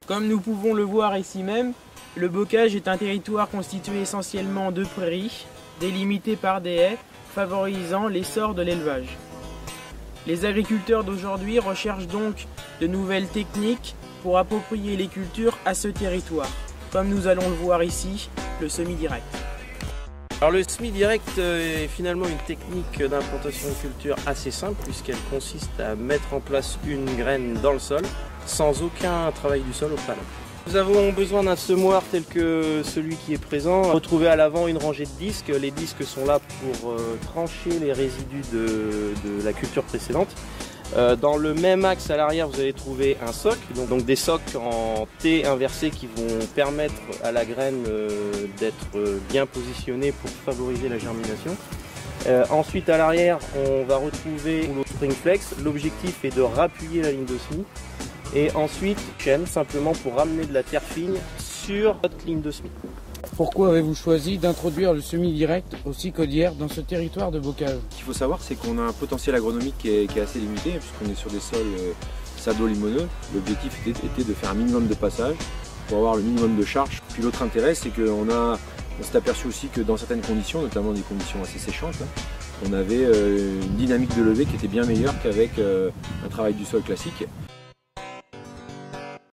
Comme nous pouvons le voir ici même, le bocage est un territoire constitué essentiellement de prairies, délimitées par des haies, favorisant l'essor de l'élevage. Les agriculteurs d'aujourd'hui recherchent donc de nouvelles techniques pour approprier les cultures à ce territoire, comme nous allons le voir ici, le semi-direct. Alors le semi-direct est finalement une technique d'implantation de culture assez simple puisqu'elle consiste à mettre en place une graine dans le sol sans aucun travail du sol au préalable. Nous avons besoin d'un semoir tel que celui qui est présent. Retrouvez à l'avant une rangée de disques. Les disques sont là pour trancher les résidus de la culture précédente. Dans le même axe à l'arrière, vous allez trouver un soc, donc des socs en T inversé qui vont permettre à la graine d'être bien positionnée pour favoriser la germination. Ensuite à l'arrière, on va retrouver le spring flex. L'objectif est de rappuyer la ligne de semis. Et ensuite, chaîne simplement pour ramener de la terre fine sur notre ligne de semis. Pourquoi avez-vous choisi d'introduire le semi-direct aux Cicaudières dans ce territoire de bocage? Ce qu'il faut savoir, c'est qu'on a un potentiel agronomique qui est assez limité, puisqu'on est sur des sols sablo-limoneux. L'objectif était de faire un minimum de passage pour avoir le minimum de charge. Puis l'autre intérêt, c'est qu'on s'est aperçu aussi que dans certaines conditions, notamment des conditions assez séchantes, on avait une dynamique de levée qui était bien meilleure qu'avec un travail du sol classique.